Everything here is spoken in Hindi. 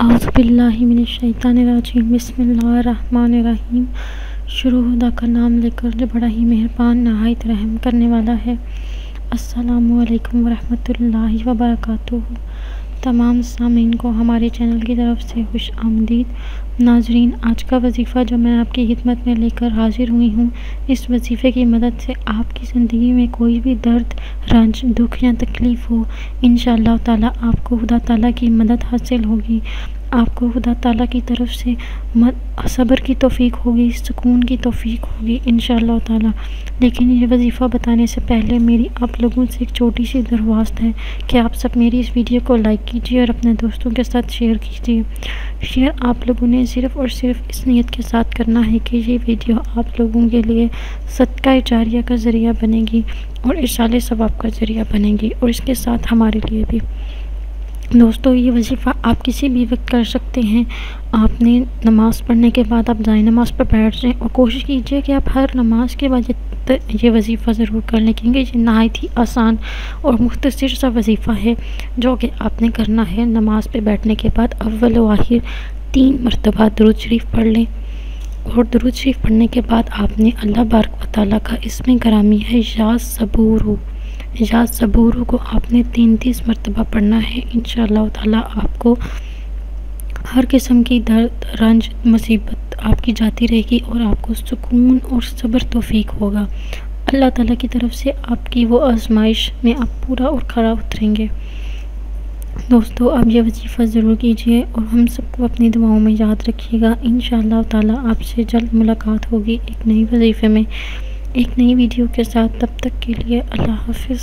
औज़ुबिल्लाहिमिनश्शैतानिर्रजीम बिस्मिल्लाहिर्रहमानिर्रहीम। शुरू खुदा का नाम लेकर जो बड़ा ही मेहरबान नहायत रहम करने वाला है। अस्सलामु अलैकुम वरहमतुल्लाहि वबरकातुहू। तमाम सामीन को हमारे चैनल की तरफ से खुश आमदीद। नाजरीन, आज का वजीफ़ा जो मैं आपकी खिदमत में लेकर हाजिर हुई हूँ, इस वजीफ़े की मदद से आपकी ज़िंदगी में कोई भी दर्द, रंज, दुख या तकलीफ़ हो, इंशाअल्लाह ताला आपको खुदा ताला की मदद हासिल होगी। आपको खुदा ताला की तरफ से सब्र की तौफ़ीक होगी, सुकून की तौफ़ीक होगी इंशाअल्लाह ताला। लेकिन ये वजीफ़ा बताने से पहले मेरी आप लोगों से एक छोटी सी दरख्वास्त है कि आप सब मेरी इस वीडियो को लाइक कीजिए और अपने दोस्तों के साथ शेयर कीजिए। शेयर आप लोगों ने सिर्फ़ और सिर्फ इस नीयत के साथ करना है कि ये वीडियो आप लोगों के लिए सदका जारिया का ज़रिया बनेगी और इरसाल सवाब का ज़रिया बनेगी, और इसके साथ हमारे लिए भी। दोस्तों, ये वजीफ़ा आप किसी भी वक्त कर सकते हैं। आपने नमाज़ पढ़ने के बाद आप जाए नमाज़ पर बैठ जाएं और कोशिश कीजिए कि आप हर नमाज के बाद ये वजीफ़ा ज़रूर कर लें, क्योंकि ये नहायत ही आसान और मुख्तसर सा वजीफ़ा है जो कि आपने करना है। नमाज पे बैठने के बाद अव्वल व आखिर 3 मरतबा दुरूद शरीफ पढ़ लें, और दुरूद शरीफ पढ़ने के बाद आपने अल्लाह बारक व तआला का इस्म करामी है या सबूर को आपने 33 मरतबा पढ़ना है। इंशाअल्लाह ताला आपको हर किस्म की दर्द, रंज, मुसीबत आपकी जाती रहेगी और आपको सुकून और सब्र तौफीक होगा। अल्लाह ताला की तरफ से आपकी वो आजमाइश में आप पूरा और खरा उतरेंगे। दोस्तों, आप ये वजीफ़ा ज़रूर कीजिए और हम सबको अपनी दुआओं में याद रखिएगा। इंशाअल्लाह ताला आपसे जल्द मुलाकात होगी एक नई वजीफ़े में, एक नई वीडियो के साथ। तब तक के लिए अल्लाह हाफ़िज़।